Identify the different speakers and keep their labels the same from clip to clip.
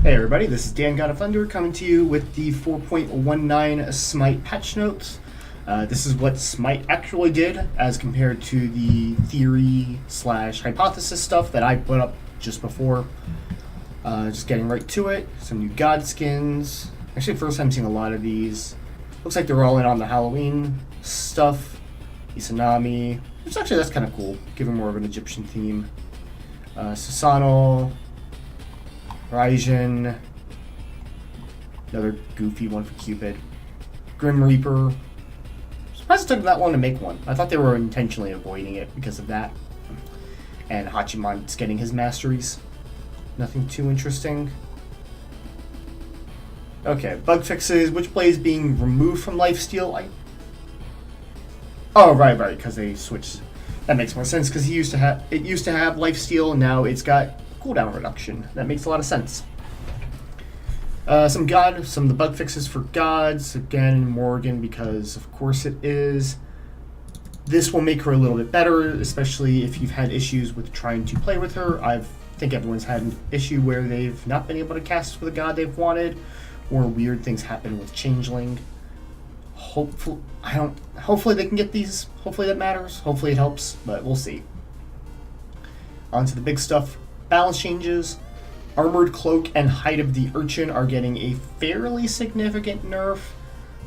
Speaker 1: Hey everybody, this is Dan God of Thunder coming to you with the 4.19 Smite patch notes. This is what Smite actually did as compared to the theory slash hypothesis stuff that I put up just before. Just getting right to it. Some new god skins. Actually, first time seeing a lot of these. Looks like they're all in on the Halloween stuff. Izanami, which actually that's kind of cool, given more of an Egyptian theme. Susanoo. Raijin, another goofy one for Cupid. Grim Reaper. Surprised it took that long to make one. I thought they were intentionally avoiding it because of that. And Hachiman's getting his masteries. Nothing too interesting. Okay, bug fixes. Which blade is being removed from lifesteal? Oh, right, because they switched. That makes more sense because it used to have lifesteal, and now it's got cooldown reduction. That makes a lot of sense. Some of the bug fixes for gods. Again, Morgan, because of course it is. This will make her a little bit better, especially if you've had issues with trying to play with her. I think everyone's had an issue where they've not been able to cast with a god they've wanted, or weird things happen with Changeling. Hopefully they can get these. Hopefully that matters. Hopefully it helps, but we'll see. On to the big stuff. Balance changes. Armored Cloak and Height of the Urchin are getting a fairly significant nerf.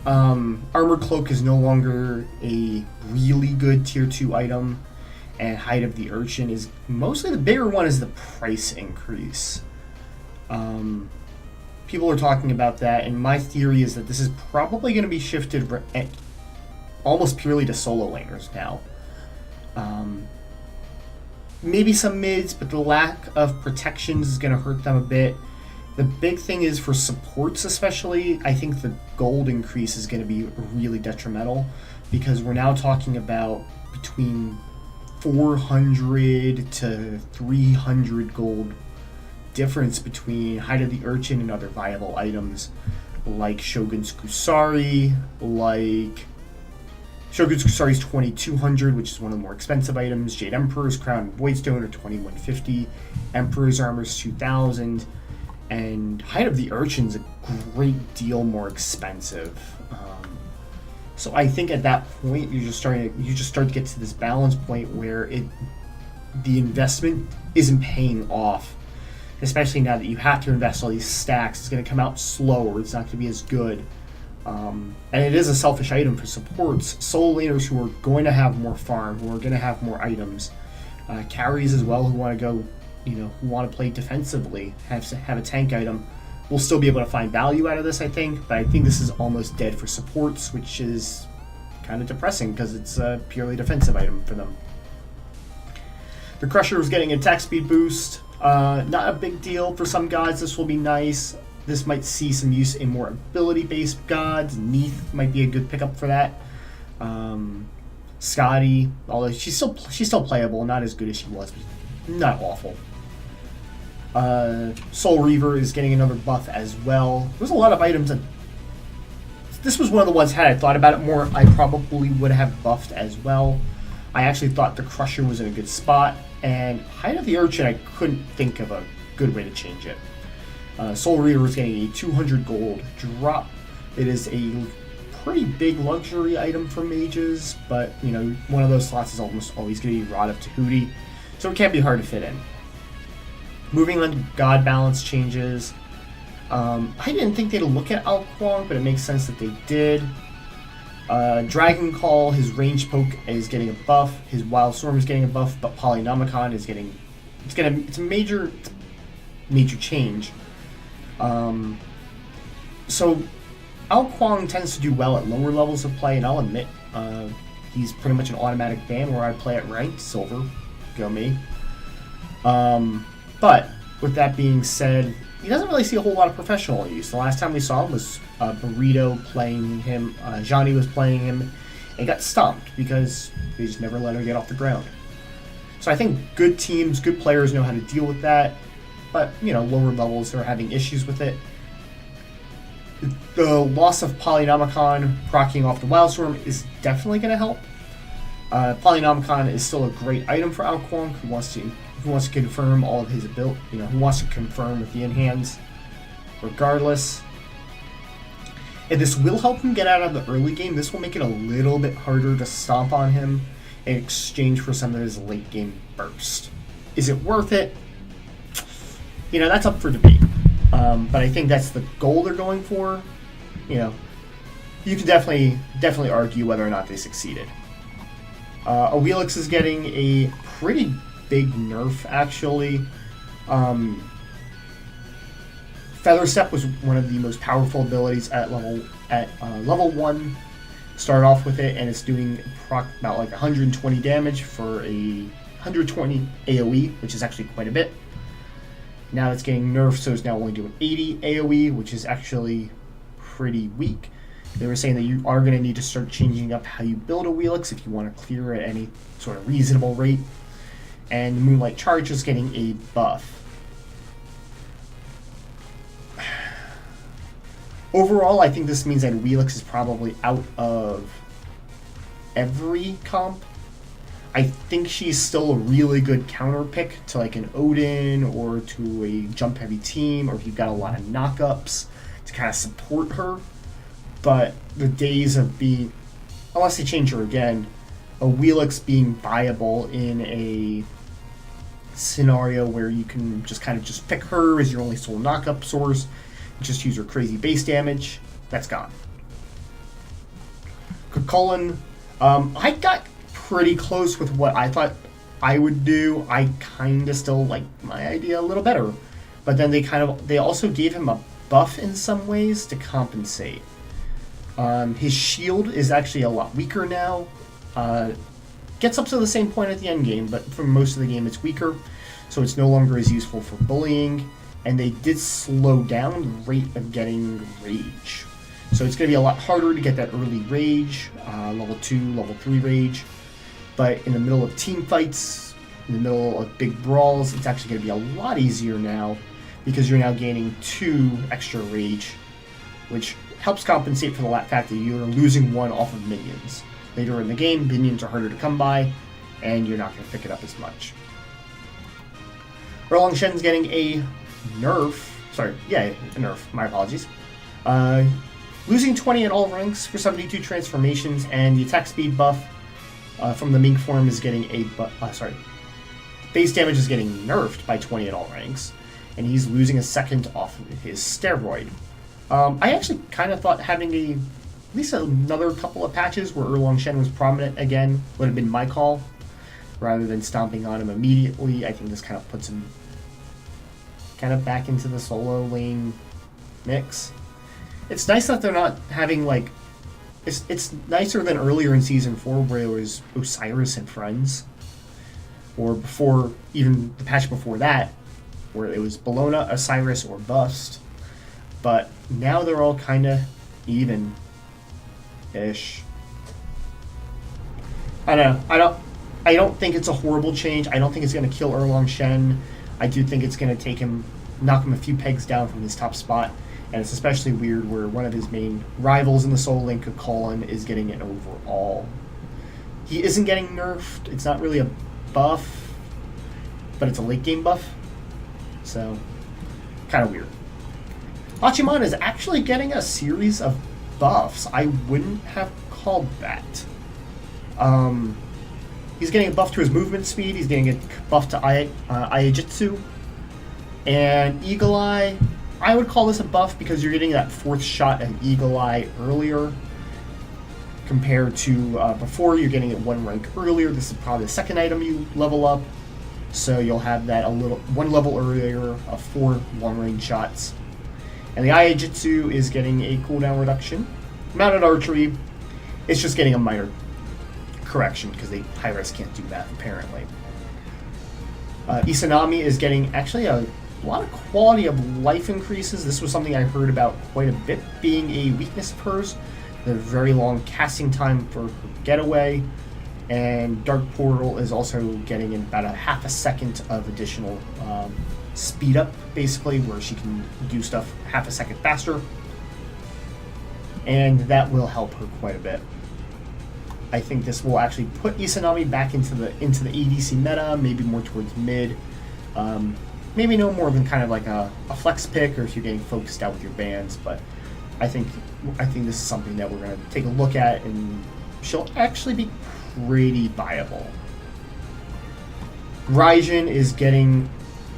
Speaker 1: Armored Cloak is no longer a really good tier 2 item, and Height of the Urchin is mostly the bigger one is the price increase. People are talking about that, and my theory is that this is probably going to be shifted almost purely to solo laners now. Maybe some mids, but the lack of protections is going to hurt them a bit. The big thing is for supports especially, I think the gold increase is going to be really detrimental, because we're now talking about between 400 to 300 gold difference between Height of the Urchin and other viable items like Shogun's Kusari, Shogun's Kusari is 2200, which is one of the more expensive items. Jade Emperor's Crown and Voidstone are 2150. Emperor's Armor is 2000. And Height of the Urchin's a great deal more expensive. So I think at that point you just start to get to this balance point where the investment isn't paying off. Especially now that you have to invest all these stacks, it's going to come out slower. It's not going to be as good. And it is a selfish item for supports. Solo laners who are going to have more farm, who are going to have more items, carries as well who want to go, who want to play defensively, have a tank item, will still be able to find value out of this, I think. But I think this is almost dead for supports, which is kind of depressing because it's a purely defensive item for them. The Crusher is getting an attack speed boost. Not a big deal for some gods. This will be nice. This might see some use in more ability-based gods. Neith might be a good pickup for that. Scotty, although she's still playable, not as good as she was, but not awful. Soul Reaver is getting another buff as well. There's a lot of items that... This was one of the ones, had I thought about it more, I probably would have buffed as well. I actually thought the Crusher was in a good spot, and Height of the Urchin, I couldn't think of a good way to change it. Soul Reaver is getting a 200 gold drop. It is a pretty big luxury item for mages, but one of those slots is almost always going to be Rod of Tahuti, so it can't be hard to fit in. Moving on to god balance changes. I didn't think they'd look at Kuang, but it makes sense that they did. Dragon Call, his range poke is getting a buff. His Wild Storm is getting a buff, but Polynomicon is getting it's a major change. So Kuang tends to do well at lower levels of play, and I'll admit he's pretty much an automatic ban where I play at ranked silver. Go me. But with that being said, he doesn't really see a whole lot of professional use. The last time we saw him was Burrito playing him, Johnny was playing him, and got stomped because they just never let her get off the ground. So I think good teams, good players know how to deal with that, but lower levels are having issues with it. The loss of Polynomicon proccing off the Wildstorm is definitely going to help. Polynomicon is still a great item for Kuang, who wants to confirm all of his ability, who wants to confirm with the in-hands. regardless. And this will help him get out of the early game. This will make it a little bit harder to stomp on him in exchange for some of his late game burst. Is it worth it? You know, that's up for debate. But I think that's the goal they're going for. You know, you can definitely argue whether or not they succeeded. Awilix is getting a pretty big nerf, actually. Feather Step was one of the most powerful abilities at level 1. Start off with it, and it's doing about like 120 damage for a 120 AoE, which is actually quite a bit. Now it's getting nerfed, so it's now only doing 80 AoE, which is actually pretty weak. They were saying that you are going to need to start changing up how you build Awilix if you want to clear at any sort of reasonable rate. And the Moonlight Charge is getting a buff. Overall, I think this means that Awilix is probably out of every comp. I think she's still a really good counter pick to like an Odin or to a jump heavy team, or if you've got a lot of knockups to kind of support her. But the days of being, unless they change her again, Awilix being viable in a scenario where you can just kind of just pick her as your only sole knockup source, just use her crazy base damage, that's gone. Kuang, I got pretty close with what I thought I would do. I kind of still like my idea a little better, but then they also gave him a buff in some ways to compensate. His shield is actually a lot weaker now. Gets up to the same point at the end game, but for most of the game it's weaker, so it's no longer as useful for bullying. And they did slow down the rate of getting rage. So it's going to be a lot harder to get that early rage, level 2, level 3 rage. But in the middle of team fights, in the middle of big brawls, it's actually going to be a lot easier now because you're now gaining 2 extra rage, which helps compensate for the fact that you're losing 1 off of minions. Later in the game, minions are harder to come by, and you're not going to pick it up as much. Erlang Shen's getting a nerf. A nerf. My apologies. Losing 20 at all ranks for 72 transformations, and the attack speed buff from the Mink form is getting a base damage is getting nerfed by 20 at all ranks, and he's losing a second off of his steroid. I actually kind of thought having at least another couple of patches where Erlang Shen was prominent again would have been my call, rather than stomping on him immediately. I think this kind of puts him kind of back into the solo lane mix. It's nice that they're not having like it's nicer than earlier in season 4 where it was Osiris and friends, or before, even the patch before that where it was Bellona, Osiris, or bust. But now they're all kind of even ish. I don't think it's a horrible change. I don't think it's going to kill Erlang Shen. I do think it's going to knock him a few pegs down from his top spot, and it's especially weird where one of his main rivals in the solo lane, Kuang, is getting an overall. He isn't getting nerfed. It's not really a buff, but it's a late game buff, so kind of weird. Hachiman is actually getting a series of buffs. I wouldn't have called that. He's getting a buff to his movement speed. He's getting a buff to Iaijitsu. And Eagle Eye, I would call this a buff because you're getting that 4th shot of Eagle Eye earlier compared to before. You're getting it 1 rank earlier. This is probably the 2nd item you level up. So you'll have that 1 level earlier of 4 long-range shots. And the Iaijitsu is getting a cooldown reduction. Mounted Archery, it's just getting a minor correction because high-res can't do that apparently. Izanami is getting actually a lot of quality of life increases. This was something I heard about quite a bit being a weakness of hers. The very long casting time for her getaway, and Dark Portal is also getting about a half a second of additional speed up, basically, where she can do stuff half a second faster, and that will help her quite a bit. I think this will actually put Izanami back into the ADC meta, maybe more towards mid. maybe no more than kind of like a flex pick, or if you're getting focused out with your bands. But I think this is something that we're going to take a look at, and she'll actually be pretty viable. Raijin is getting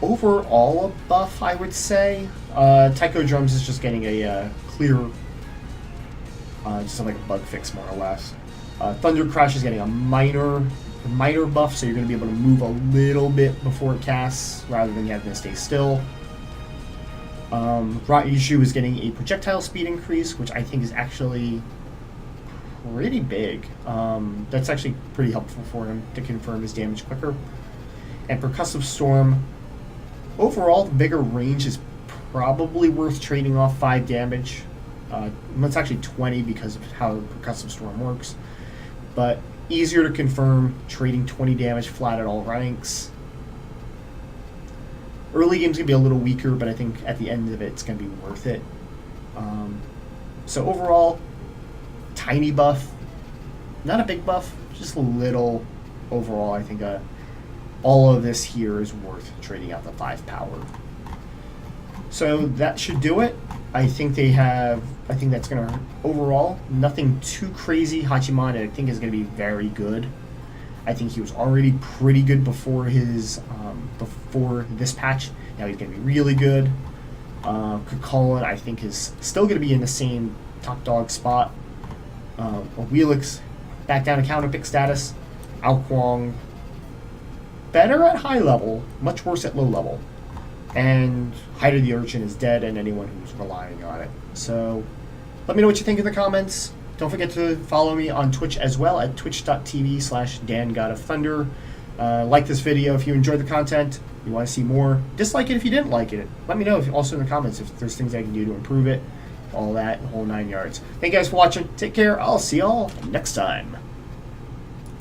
Speaker 1: overall a buff, I would say. Taiko Drums is just getting a clear, just like a bug fix, more or less. Thunder Crash is getting a minor buff, so you're going to be able to move a little bit before it casts, rather than having to stay still. Raiju is getting a projectile speed increase, which I think is actually pretty big. That's actually pretty helpful for him to confirm his damage quicker. And Percussive Storm, overall, the bigger range is probably worth trading off 5 damage. It's actually 20 because of how Percussive Storm works. But easier to confirm, trading 20 damage flat at all ranks. Early game's going to be a little weaker, but I think at the end of it, it's going to be worth it. So overall, tiny buff. Not a big buff, just a little overall. I think all of this here is worth trading out the 5 power. So that should do it. I think that's going to, overall, nothing too crazy. Hachimon, I think, is going to be very good. I think he was already pretty good before before this patch. Now he's going to be really good. Kuang, I think, is still going to be in the same top dog spot. Awilix back down to counter pick status. Kuang, better at high level, much worse at low level. And Height of the Urchin is dead, and anyone who's relying on it. So let me know what you think in the comments. Don't forget to follow me on Twitch as well at twitch.tv/DanGodOfThunder. Like this video if you enjoyed the content. You want to see more. Dislike it if you didn't like it. Let me know also in the comments if there's things I can do to improve it. All that, the whole 9 yards. Thank you guys for watching. Take care. I'll see y'all next time.